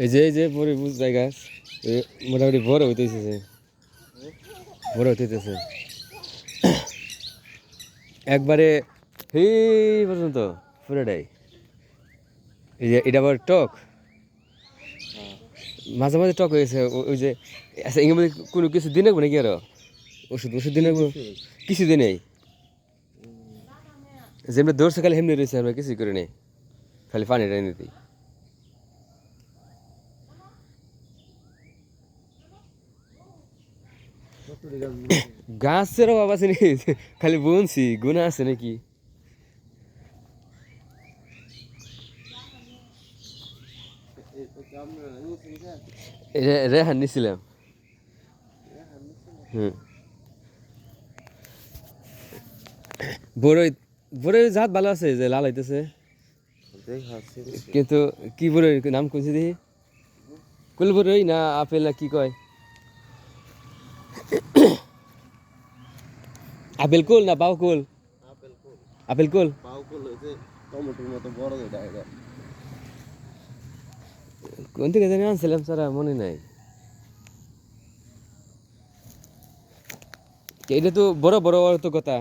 এই যে পরে বুঝ জায়গা মোটামুটি বড় হইতেছে, বড় হইতেছে একবারে এই পর্যন্ত পুরোটাই। এই যে এটা আবার টক, মাঝে মাঝে টক হয়েছে। ওই যে আচ্ছা এর মধ্যে কোনো কিছু দিন নাকি আরো ওষুধ ওষুধ দিন কিছু দিনেই যেমনি দৌড়ছে খালি হেমনি রয়েছে, আমরা কিছুই করে নেই, খালি পানিটা এনে দিই। গাছের অভাব আছে নাকি, খালি বুনছি গুণা আছে নাকি। রেহান নিছিলাম। হুম, বড়ই বড়ই জাত ভালো আছে যে লাল হইতেছে, কিন্তু কি বড়ই নাম কইছি দেখি, কুল বড়ই না আপেল না কি কয়, আপেল কুল না বাউ কুল? আপেল কুল টমেটোর মতো বড় এটা এটা কোন থেকে জানি আনছিলাম সারা মনে নাই। এটা তো বড় বড় তো কথা,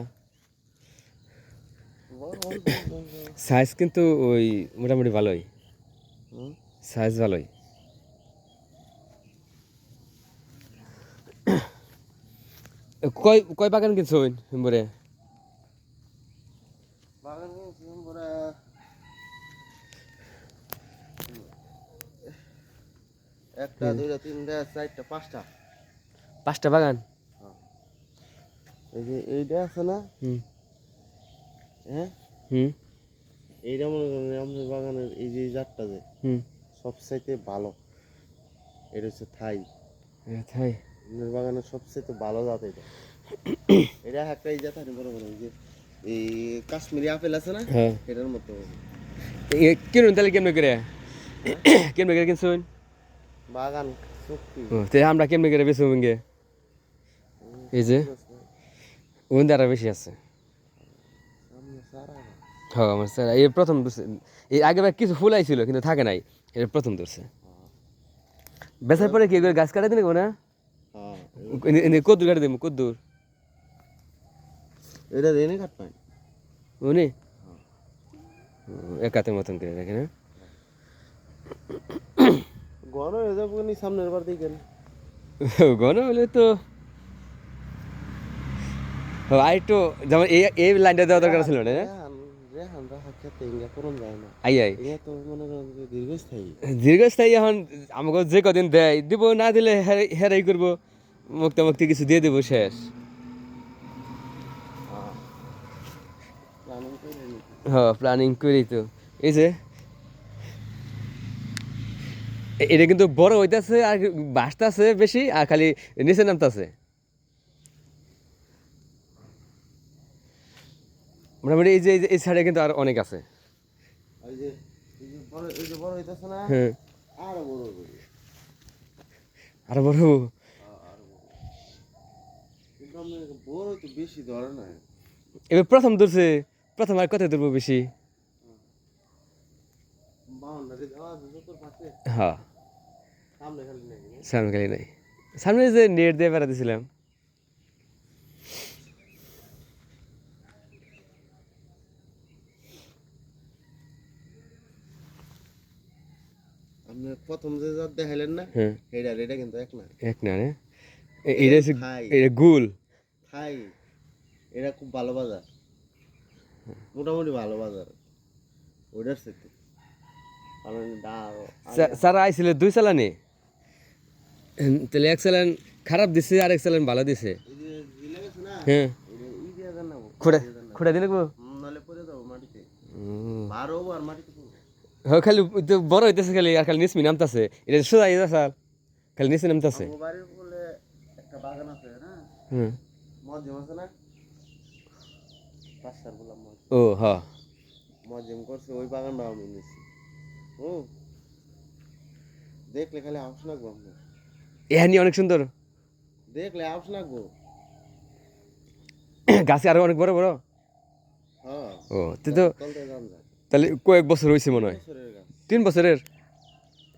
সাইজ কিন্তু ওই মোটামুটি ভালোই, সাইজ ভালোই। কয় কয় বাগান কিনছো হিমবরে? বাগান কিনছিলাম পরে একটা দুইটা তিনটা চারটা পাঁচটা, 5টা বাগান? এই যে এইটা আছে না, হুম হ্যাঁ হুম এইটা মনে করেন আমাদের বাগানের এই যে জাতটা যে হুম সবচাইতে ভালো, এটা হচ্ছে থাই। তাই আমাদের বাগানের সবচাইতে ভালো জাত এটা। এটা একটা এই জাত আছে বড় বড়, এই যে এই কাশ্মীরি আপেল আছে না, হ্যাঁ। এটার মতো কিনুন তাহলে কেমনে করে, কেমনে করে কিনছুন? বাগান সত্যি। তে আমরা কেমনে করে বেচবো ভেঙে? এই যে ওখান দিয়ে আরো বেশি আছে। হ্যাঁ আমার স্যার এই প্রথম ধরছে, এই আগেবার কিছু ফুল আইছিল কিন্তু থাকে নাই, এটা প্রথম ধরছে। বেচার পরে কি গাছ কাটা দিন না, কদ্দুর কাটে দেবো, কদ্দুর এটা দেনে কাট পাই উনি একাতের মতন করে রাখে না। ঘন হয়ে যাবো নি সামনের বার দিকে ঘন হলে তো আর একটু, যেমন এই এই লাইনটা দেওয়া দরকার ছিল না। আই আই দীর্ঘস্থায়ী এখন আমাকে যে কদিন দেয় দিব, না দিলে হেরাই করবো, মুক্তি মুক্তি কিছু দিয়ে দেবো শেষ। হ্যাঁ প্ল্যানিং করি তো। এই যে এটা কিন্তু বড় হইতাছে আর বাসতাছে বেশি, আর খালি নিচে নামতাছে। মোটামুটি এই যে এই সাইডে কিন্তু আর অনেক আছে। হ্যাঁ আরো বড় বেশি ধরে না, এবার প্রথম ধরছে, প্রথম আর কত ধরবো বেশি। হ্যাঁ সামনে খালি নাই, সামনে যে নেট দিয়ে বেড়া দিছিলাম। আপনি প্রথম যে জাত দেখাইলেন না, হ্যাঁ এটা কিন্তু এক না, এক না রে, এটা এটা গুল থাই। এটা খুব ভালো বাজার, মোটামুটি ভালো বাজার ওইটার সাথে। সারা আইছিল 2 চালানে, তাহলে 1 চালান খারাপ দিছে আর 1 চালান ভালো দিছে। হ্যাঁ খুঁড়া খুঁড়া দিলে গো নালে পড়ে যাবো মাটিতে, বারো আর মাটিতে হ্যাঁ খালি বড় হইতেছে খালি, আর খালি নিচমি নামতাছে, এটা সোজা ইয়ে স্যার খালি নিচে নামতাছে। বাড়ির বলে একটা বাগান আছে না, হুম মজিম আছে না, পাঁচটার বললাম ও হ্যাঁ মজিম করছে, ওই বাগানটাও আমি নিচ্ছি। হুম দেখলে খালি আউস লাগবো আপনার, এখানে অনেক সুন্দর দেখলে আউস লাগবো। গাছে আরো অনেক বড় বড়। হ্যাঁ, ও তুই তো তলতে যান যায়, তাহলে কয়েক বছর হয়েছে মনে হয়, বছরের গাছ। 3 বছরের,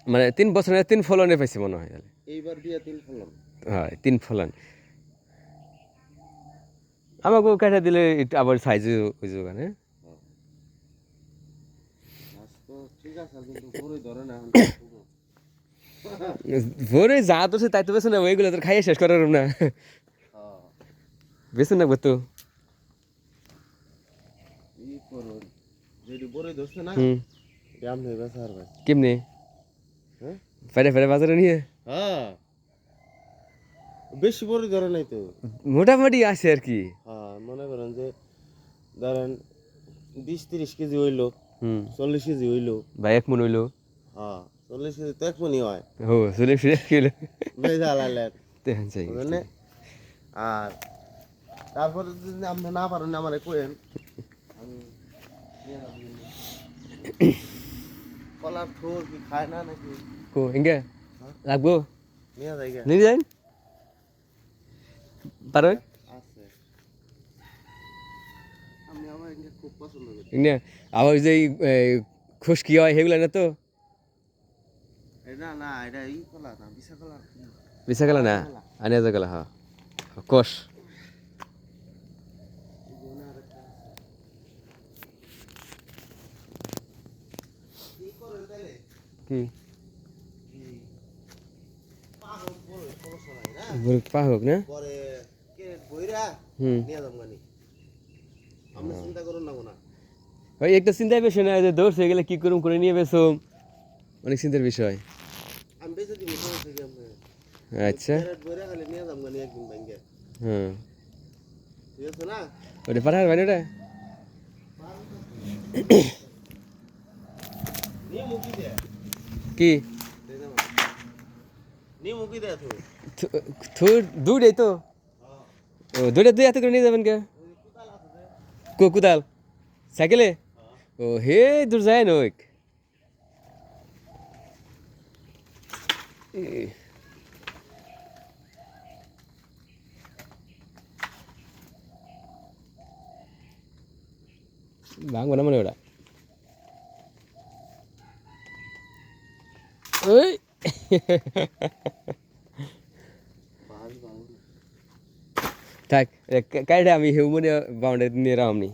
মানে 3 বছরের 3 ফলনে পাইছে মনে হয় তাহলে। এইবার দিয়ে 3 ফলন। হয় 3 ফলন। আমাকেও কাটা দিলে একটু আবার সাইজ হয়ে যাবে না। হ্যাঁ, গাছ তো ঠিক আছে কিন্তু পুরোই ধরে না এখন। ভোরে যা তো তাই তো বেছে না, ওইগুলো তো খাইয়ে শেষ করার না, হ্যাঁ, বেছে না তো। ই করুন, যেটি বড়ই ধরছে না, হুম, এটা আপনি বেচা আর ভাই। কেমনি হ্যাঁ, ফেরে ফেরে বাজারে নিয়ে হ্যাঁ, বেশি বড়ই ধরে নাই তো। মোটামুটি আছে আর কি। হ্যাঁ, মনে করেন যে ধরেন 20-30 কেজি হইলো, হুম, 40 কেজি হইলো। ভাই 1 মন হইলো। হ্যাঁ, 40 কেজি তো 1 মণই হয়। ও চলে ফিরে গেলো। বেজা লালেন তেহান চাই বুঝলেন। আর তারপরে যদি আপনি না পারেন আমারে কইেন, আমি নিয়ে যাবো কিন্তু। কলার থোর কি খায় না নাকি? কো এঙ্গে লাগবো নিয়ে যাই গে। নিয়ে যান পারো আছে, আমি আমার এগুলো খুব পছন্দ করি। এঙ্গে আবার যে খুশকি হয় সেগুলো না তো, এটা না, এটা ই কলা না, বিশা কলা। বিশা গেল না আনিয়া যা গেল। হ্যাঁ কোষ কি করেন তাইলে? কি পাগল বড় সমস্যা নাই না। পা হোক না। পরে কে বইরা হুম, নিয়ে যাবো গানি, আপনি চিন্তা করুন না কোনা। ওই একটা চিন্তার বিষয় না যে দৌড় হয়ে গেলে কি করুম করে নিয়ে বেসো, অনেক চিন্তার বিষয়। আমি বেঁচে দিব সমস্যা কি আপনার? আচ্ছা ক্যারেট বইরা খালি নিয়ে যাবো গানি একদিন ব্যাংকে, হ্যাঁ, ঠিক আছে না? ওটা পাঠার ভাই ওটা নিয়ে মুখি দে, কি নিয়ে মুখি দে তো। থুর দূরে তো। ও দূরে দুই হাতে করে নিয়ে যাবেন কে? কোদাল সাইকেলে? ও হে দূর যায় না ওই। ভাঙবো না মনে ওটা। ওই বাস বাস থাক কাইটা আমি হেউ মনে বাউন্ডারি নিয়ে রামনি।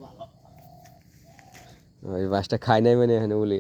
ভালো। ওই বাসটা খাই নাই মানে এখানে বলি।